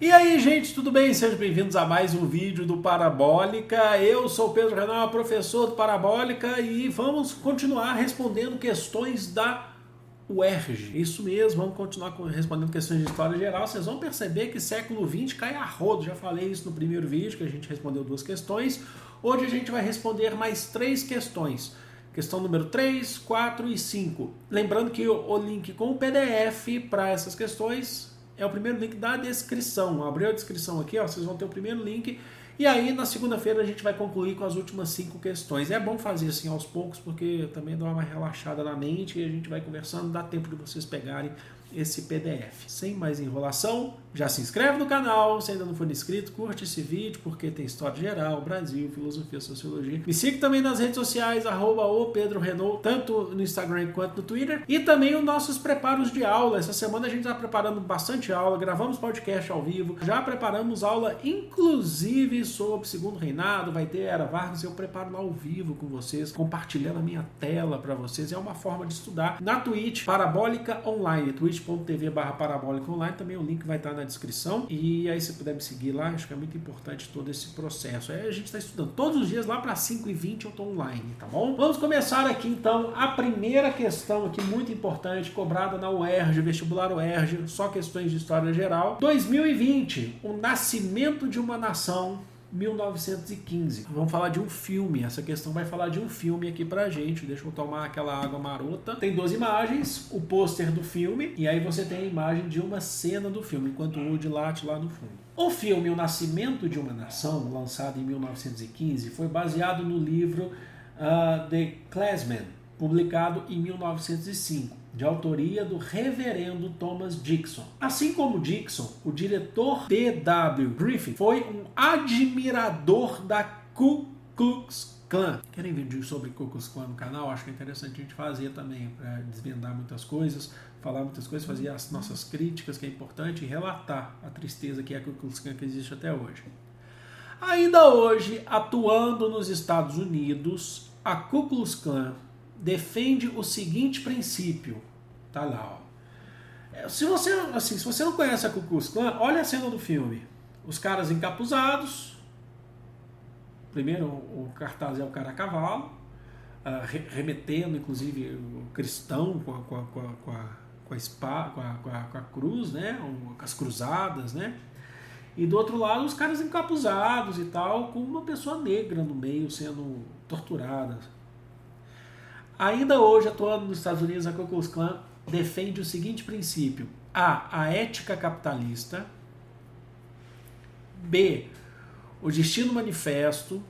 E aí, gente, tudo bem? Sejam bem-vindos a mais um vídeo do Parabólica. Eu sou o Pedro Renal, professor do Parabólica, e vamos continuar respondendo questões da UERJ. Isso mesmo, vamos continuar respondendo questões de história geral. Vocês vão perceber que século XX cai a rodo. Já falei isso no primeiro vídeo, que a gente respondeu 2 questões. Hoje a gente vai responder mais 3 questões. Questão número 3, 4 e 5. Lembrando que o link com o PDF para essas questões é o primeiro link da descrição. Abriu a descrição aqui, ó, vocês vão ter o primeiro link. E aí, na segunda-feira, a gente vai concluir com as últimas 5 questões. É bom fazer assim aos poucos, porque também dá uma relaxada na mente e a gente vai conversando, dá tempo de vocês pegarem esse PDF. Sem mais enrolação, já se inscreve no canal, se ainda não for inscrito, curte esse vídeo, porque tem história geral, Brasil, filosofia, sociologia. Me siga também nas redes sociais, @PedroRenault, tanto no Instagram quanto no Twitter. E também os nossos preparos de aula. Essa semana a gente está preparando bastante aula, gravamos podcast ao vivo, já preparamos aula, inclusive sobre Segundo Reinado, vai ter Era Vargas, eu preparo lá ao vivo com vocês, compartilhando a minha tela para vocês. É uma forma de estudar na Twitch, Parabólica Online, twitch.tv/Parabólica Online, também o link vai estar na descrição. E aí, se puder me seguir lá, acho que é muito importante todo esse processo. Aí a gente está estudando todos os dias, lá para 5h20 eu estou online, tá bom? Vamos começar aqui então a primeira questão aqui, muito importante, cobrada na UERJ, vestibular UERJ, só questões de história geral. 2020, o nascimento de uma nação, 1915. Vamos falar de um filme. Essa questão vai falar de um filme aqui pra gente. Deixa eu tomar aquela água marota. Tem 2 imagens, o pôster do filme, e aí você tem a imagem de uma cena do filme, enquanto o Woody late lá no fundo. O filme O Nascimento de uma Nação, lançado em 1915, foi baseado no livro The Clansman, publicado em 1905. De autoria do reverendo Thomas Dixon. Assim como Dixon, o diretor D.W. Griffith foi um admirador da Ku Klux Klan. Querem vídeo sobre Ku Klux Klan no canal? Acho que é interessante a gente fazer também, para desvendar muitas coisas, falar muitas coisas, fazer as nossas críticas, que é importante, e relatar a tristeza que é a Ku Klux Klan que existe até hoje. Ainda hoje, atuando nos Estados Unidos, a Ku Klux Klan defende o seguinte princípio, tá lá, ó. Se você não conhece a Ku Klux Klan, olha a cena do filme. Os caras encapuzados, primeiro o cartaz é o cara a cavalo, remetendo inclusive o cristão com a espada, com a cruz, né, com as cruzadas, né. E do outro lado os caras encapuzados e tal, com uma pessoa negra no meio sendo torturada. Ainda hoje, atuando nos Estados Unidos, a Ku Klux Klan defende o seguinte princípio: A ética capitalista, B, o destino manifesto,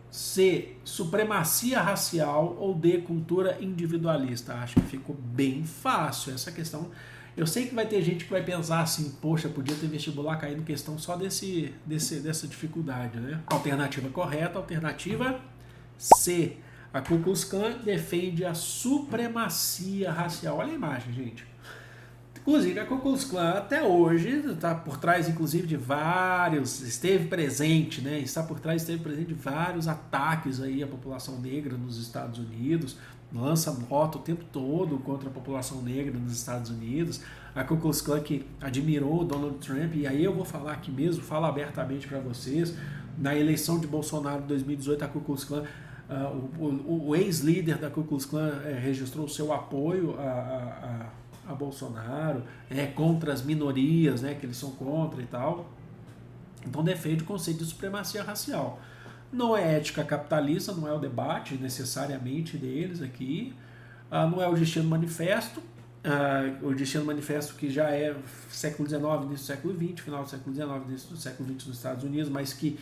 C, supremacia racial, ou D, cultura individualista. Acho que ficou bem fácil essa questão. Eu sei que vai ter gente que vai pensar assim, poxa, podia ter vestibular caindo questão só dessa dificuldade, né? Alternativa correta, alternativa C. A Ku Klux Klan defende a supremacia racial. Olha a imagem, gente. Inclusive, a Ku Klux Klan até hoje está por trás, inclusive, de vários, esteve presente de vários ataques aí à população negra nos Estados Unidos, lança nota o tempo todo contra a população negra nos Estados Unidos. A Ku Klux Klan que admirou o Donald Trump, e aí eu vou falar aqui mesmo, falo abertamente para vocês, na eleição de Bolsonaro em 2018, a Ku Klux Klan, o ex-líder da Ku Klux Klan registrou o seu apoio a Bolsonaro, contra as minorias, né, que eles são contra e tal. Então defende o conceito de supremacia racial. Não é ética capitalista, não é o debate necessariamente deles aqui, não é o destino manifesto, o destino manifesto que já é século XIX, início do século XX, final do século XIX, início do século XX nos Estados Unidos, mas que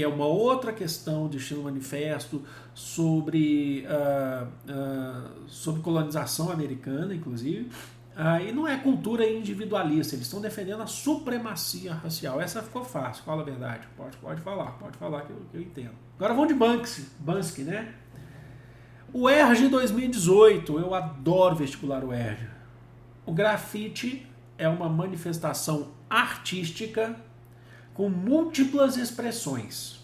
é uma outra questão de destino manifesto sobre colonização americana, inclusive, e não é cultura individualista, eles estão defendendo a supremacia racial. Essa ficou fácil, fala a verdade, pode falar que eu entendo. Agora vamos de Bansky, né? O UERJ 2018, eu adoro vestibular UERJ. O grafite é uma manifestação artística com múltiplas expressões.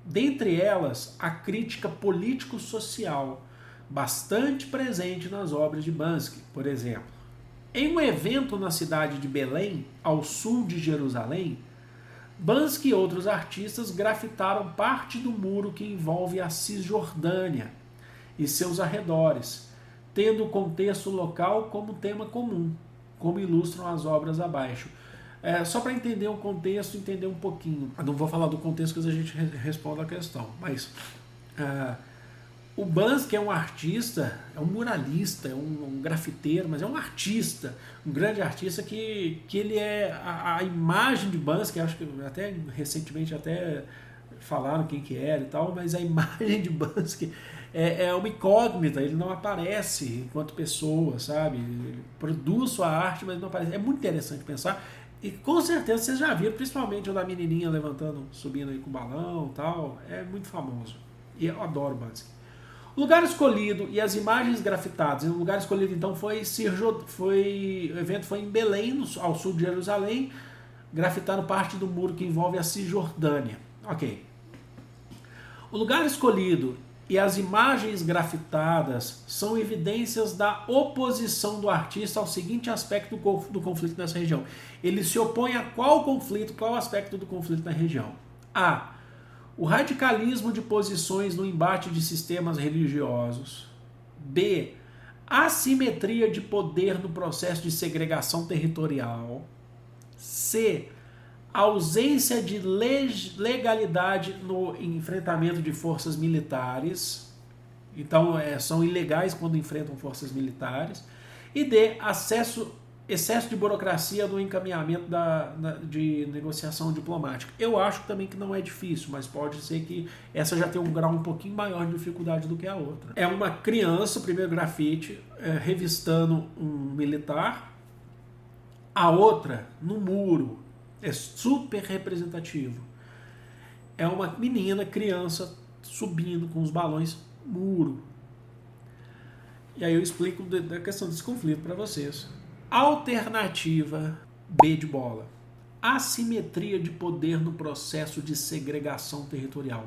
Dentre elas, a crítica político-social, bastante presente nas obras de Bansky, por exemplo. Em um evento na cidade de Belém, ao sul de Jerusalém, Banksy e outros artistas grafitaram parte do muro que envolve a Cisjordânia e seus arredores, tendo o contexto local como tema comum, como ilustram as obras abaixo. Só para entender o contexto, entender um pouquinho. Eu não vou falar do contexto que a gente responde a questão, mas o Banksy é um artista, é um muralista, é um grafiteiro, mas é um artista, um grande artista que ele é a imagem de Banksy, que acho que até recentemente até falaram quem que era e tal, mas a imagem de Banksy é uma incógnita, ele não aparece enquanto pessoa, sabe? Ele produz sua arte, mas não aparece. É muito interessante pensar, e com certeza vocês já viram, principalmente o da menininha levantando, subindo aí com o balão e tal, é muito famoso, e eu adoro Banksy. O lugar escolhido e as imagens grafitadas. O lugar escolhido então o evento foi em Belém, ao sul de Jerusalém, grafitando parte do muro que envolve a Cisjordânia. Ok. O lugar escolhido e as imagens grafitadas são evidências da oposição do artista ao seguinte aspecto do conflito nessa região. Ele se opõe a qual conflito, qual aspecto do conflito na região? A. O radicalismo de posições no embate de sistemas religiosos. B. A assimetria de poder no processo de segregação territorial. C. A ausência de legalidade no enfrentamento de forças militares. Então, são ilegais quando enfrentam forças militares. E D. Excesso de burocracia no encaminhamento de negociação diplomática. Eu acho também que não é difícil, mas pode ser que essa já tenha um grau um pouquinho maior de dificuldade do que a outra. É uma criança, o primeiro grafite, revistando um militar, a outra no muro, é super representativo. É uma menina, criança, subindo com os balões, muro. E aí eu explico da questão desse conflito para vocês. Alternativa B de bola. Assimetria de poder no processo de segregação territorial.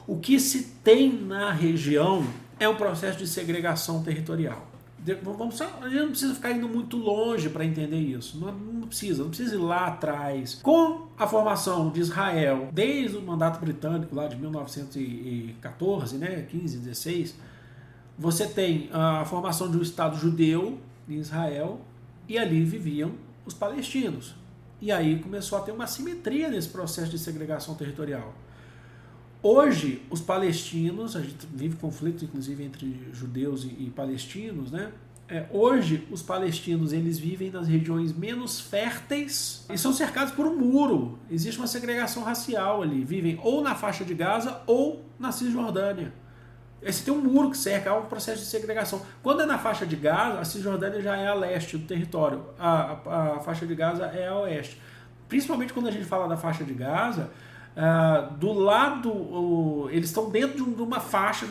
O que se tem na região é um processo de segregação territorial. A gente não precisa ficar indo muito longe para entender isso. Não precisa ir lá atrás. Com a formação de Israel, desde o mandato britânico lá de 1914, 15, 16, você tem a formação de um Estado judeu em Israel, e ali viviam os palestinos. E aí começou a ter uma assimetria nesse processo de segregação territorial. Hoje, os palestinos, a gente vive conflito inclusive entre judeus e palestinos, né? Hoje, os palestinos eles vivem nas regiões menos férteis e são cercados por um muro. Existe uma segregação racial ali. Vivem ou na faixa de Gaza ou na Cisjordânia. Você tem um muro que cerca, há um processo de segregação. Quando é na faixa de Gaza, a Cisjordânia já é a leste do território, a faixa de Gaza é a oeste. Principalmente quando a gente fala da faixa de Gaza, do lado, eles estão dentro de uma faixa,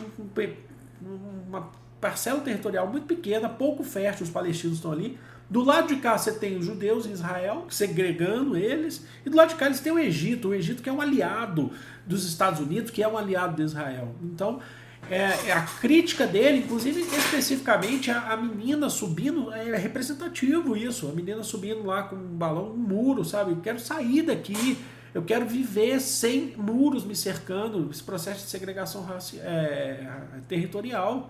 uma parcela territorial muito pequena, pouco fértil, os palestinos estão ali. Do lado de cá você tem os judeus em Israel, segregando eles, e do lado de cá eles têm o Egito que é um aliado dos Estados Unidos, que é um aliado de Israel. Então, a crítica dele, inclusive especificamente a menina subindo, é representativo isso, a menina subindo lá com um balão, um muro, sabe? Eu quero sair daqui, eu quero viver sem muros me cercando, esse processo de segregação territorial,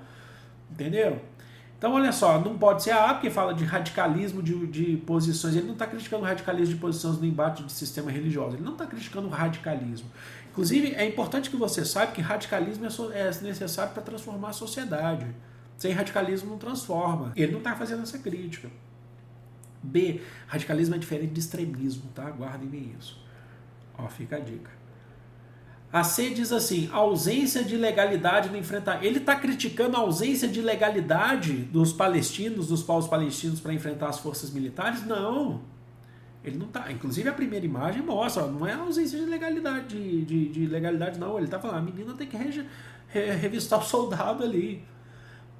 entendeu? Então olha só, não pode ser a A, porque fala de radicalismo de posições, ele não está criticando o radicalismo de posições no embate de sistema religioso, ele não está criticando o radicalismo. Inclusive, é importante que você saiba que radicalismo é necessário para transformar a sociedade. Sem radicalismo não transforma. Ele não está fazendo essa crítica. B, radicalismo é diferente de extremismo, tá? Guardem bem isso. Ó, fica a dica. A C diz assim, ausência de legalidade no enfrentamento. Ele está criticando a ausência de legalidade dos palestinos, dos povos palestinos para enfrentar as forças militares? Não. Ele não tá. Inclusive a primeira imagem mostra, não é a ausência de legalidade, de legalidade, não. Ele está falando, a menina tem que revistar o soldado ali.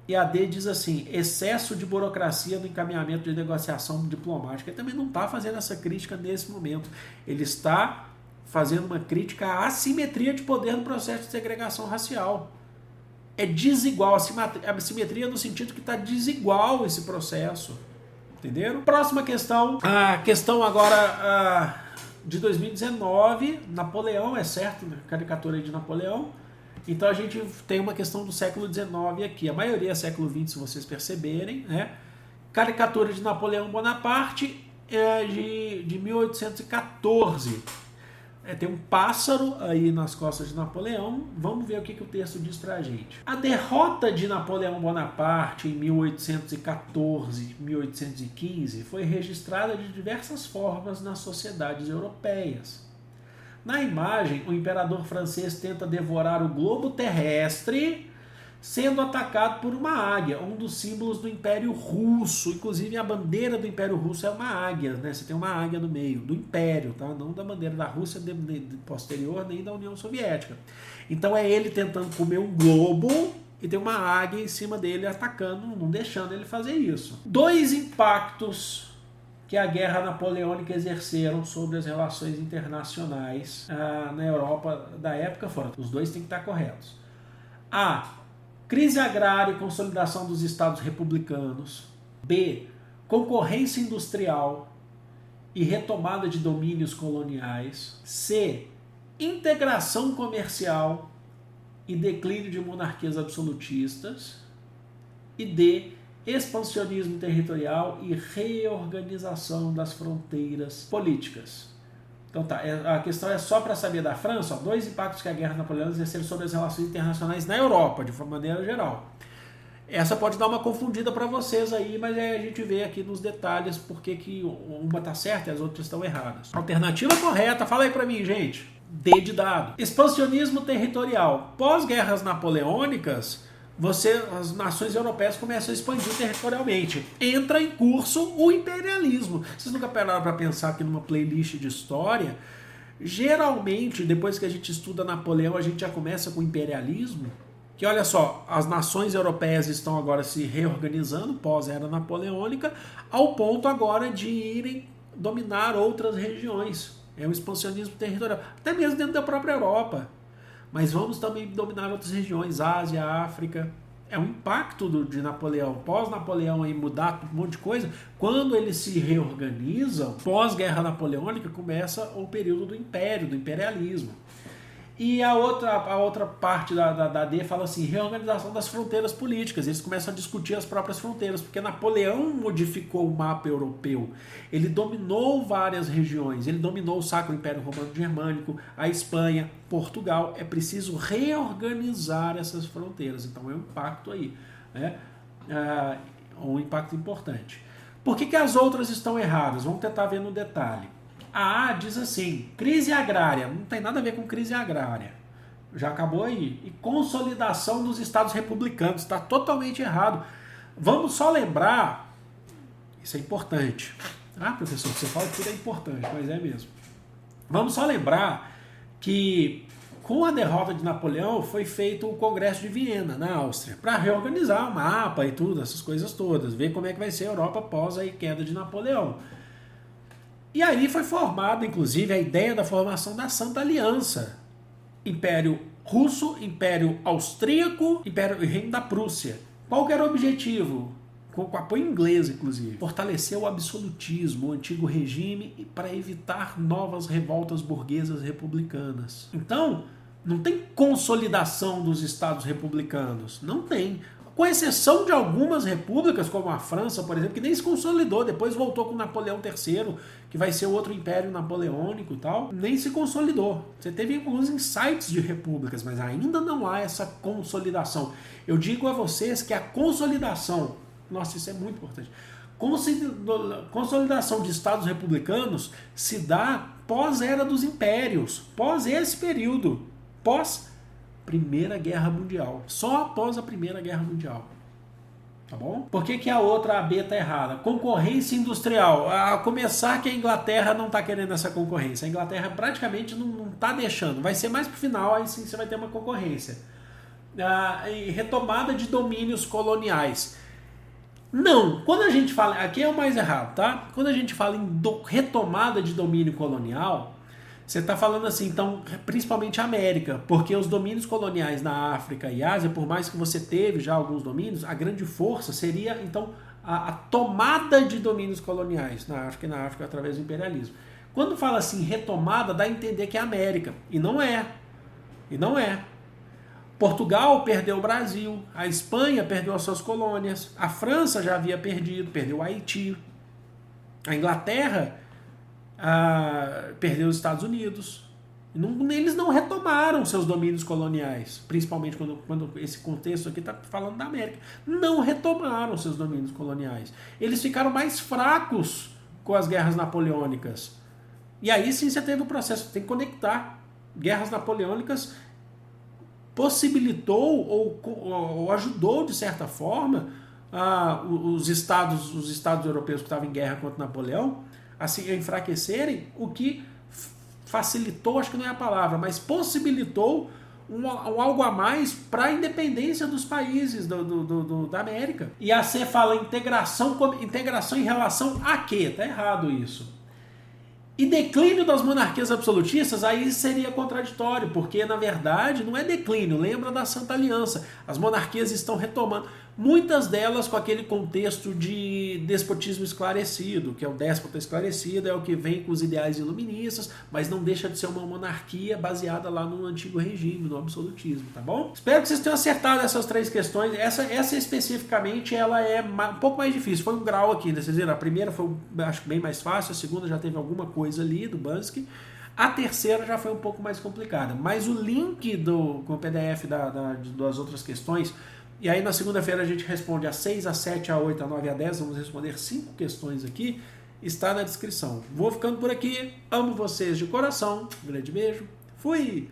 E a D diz assim, excesso de burocracia no encaminhamento de negociação diplomática. Ele também não está fazendo essa crítica nesse momento. Ele está fazendo uma crítica à assimetria de poder no processo de segregação racial. É desigual, a assimetria no sentido que está desigual esse processo. Entenderam? Próxima questão, a questão agora de 2019, Napoleão, é certo, caricatura de Napoleão. Então a gente tem uma questão do século XIX aqui, a maioria é século XX, se vocês perceberem, né? Caricatura de Napoleão Bonaparte de 1814. Tem um pássaro aí nas costas de Napoleão. Vamos ver o que o texto diz pra gente. A derrota de Napoleão Bonaparte em 1814, 1815 foi registrada de diversas formas nas sociedades europeias. Na imagem, o imperador francês tenta devorar o globo terrestre, sendo atacado por uma águia, um dos símbolos do Império Russo. Inclusive a bandeira do Império Russo é uma águia, né? Você tem uma águia no meio, do Império, tá? Não da bandeira da Rússia posterior, nem da União Soviética. Então é ele tentando comer um globo e tem uma águia em cima dele atacando, não deixando ele fazer isso. 2 impactos que a guerra napoleônica exerceram sobre as relações internacionais na Europa da época foram. Os dois têm que estar corretos. A. Crise agrária e consolidação dos estados republicanos. B. Concorrência industrial e retomada de domínios coloniais. C. Integração comercial e declínio de monarquias absolutistas. E D. Expansionismo territorial e reorganização das fronteiras políticas. Então tá, a questão é só para saber da França, 2 impactos que a guerra napoleônica exerceu sobre as relações internacionais na Europa, de uma maneira geral. Essa pode dar uma confundida para vocês aí, mas a gente vê aqui nos detalhes porque que uma tá certa e as outras estão erradas. Alternativa correta, fala aí para mim, gente. D de dado. Expansionismo territorial. Pós-guerras napoleônicas, as nações europeias começam a expandir territorialmente. Entra em curso o imperialismo. Vocês nunca pararam para pensar aqui numa playlist de história? Geralmente, depois que a gente estuda Napoleão, a gente já começa com o imperialismo. Que olha só, as nações europeias estão agora se reorganizando, pós-era napoleônica, ao ponto agora de irem dominar outras regiões. É um expansionismo territorial, até mesmo dentro da própria Europa. Mas vamos também dominar outras regiões, Ásia, África. É um impacto de Napoleão. Pós-Napoleão aí mudar um monte de coisa. Quando eles se reorganizam, pós-guerra napoleônica, começa o período do império, do imperialismo. E a outra parte da D fala assim, reorganização das fronteiras políticas. Eles começam a discutir as próprias fronteiras, porque Napoleão modificou o mapa europeu. Ele dominou várias regiões, ele dominou o Sacro Império Romano Germânico, a Espanha, Portugal. É preciso reorganizar essas fronteiras. Então é um impacto aí, né? Um impacto importante. Por que as outras estão erradas? Vamos tentar ver no detalhe. A diz assim, crise agrária, não tem nada a ver com crise agrária, já acabou aí. E consolidação dos estados republicanos, está totalmente errado. Vamos só lembrar, isso é importante. Professor, você fala que tudo é importante, mas é mesmo. Vamos só lembrar que com a derrota de Napoleão foi feito o Congresso de Viena, na Áustria, para reorganizar o mapa e tudo, essas coisas todas, ver como é que vai ser a Europa após a queda de Napoleão. E aí foi formada, inclusive, a ideia da formação da Santa Aliança. Império Russo, Império Austríaco, Império e Reino da Prússia. Qual que era o objetivo? Com apoio inglês, inclusive. Fortalecer o absolutismo, o antigo regime, para evitar novas revoltas burguesas republicanas. Então, não tem consolidação dos estados republicanos. Não tem. Com exceção de algumas repúblicas, como a França, por exemplo, que nem se consolidou, depois voltou com Napoleão III, que vai ser outro império napoleônico e tal, nem se consolidou. Você teve alguns insights de repúblicas, mas ainda não há essa consolidação. Eu digo a vocês que a consolidação, nossa, isso é muito importante, consolidação de estados republicanos se dá pós-era dos impérios, pós esse período, pós Primeira Guerra Mundial. Só após a Primeira Guerra Mundial. Tá bom? Por que a outra, a B, está errada? Concorrência industrial. A começar que a Inglaterra não está querendo essa concorrência. A Inglaterra praticamente não está deixando. Vai ser mais pro final, aí sim você vai ter uma concorrência. E retomada de domínios coloniais. Não. Quando a gente fala... Aqui é o mais errado, tá? Quando a gente fala em retomada de domínio colonial... Você está falando assim, então, principalmente a América, porque os domínios coloniais na África e Ásia, por mais que você teve já alguns domínios, a grande força seria, então, a tomada de domínios coloniais na África através do imperialismo. Quando fala assim retomada, dá a entender que é América, e não é. E não é. Portugal perdeu o Brasil, a Espanha perdeu as suas colônias, a França já havia perdido, perdeu o Haiti, a Inglaterra perdeu os Estados Unidos. Eles não retomaram seus domínios coloniais, principalmente quando esse contexto aqui está falando da América. Não retomaram seus domínios coloniais. Eles ficaram mais fracos com as guerras napoleônicas. E aí sim você teve o processo, tem que conectar. Guerras napoleônicas possibilitou ou ajudou, de certa forma, os estados europeus que estavam em guerra contra Napoleão a se enfraquecerem, o que facilitou, acho que não é a palavra, mas possibilitou um algo a mais para a independência dos países da América. E a C fala integração em relação a quê? Tá errado isso. E declínio das monarquias absolutistas, aí seria contraditório, porque na verdade não é declínio, lembra da Santa Aliança. As monarquias estão retomando, muitas delas com aquele contexto de despotismo esclarecido, que é o déspota esclarecido, é o que vem com os ideais iluministas, mas não deixa de ser uma monarquia baseada lá no antigo regime, no absolutismo, tá bom? Espero que vocês tenham acertado essas três questões. Essa especificamente, ela é um pouco mais difícil, foi um grau aqui, né? Vocês viram? A primeira foi, acho que bem mais fácil, a segunda já teve alguma coisa ali do Bansky, a terceira já foi um pouco mais complicada, mas o link com o PDF das outras questões, e aí na segunda-feira a gente responde a 6, a 7, a 8, a 9 e a 10, vamos responder 5 questões aqui, está na descrição. Vou ficando por aqui, amo vocês de coração, um grande beijo, fui!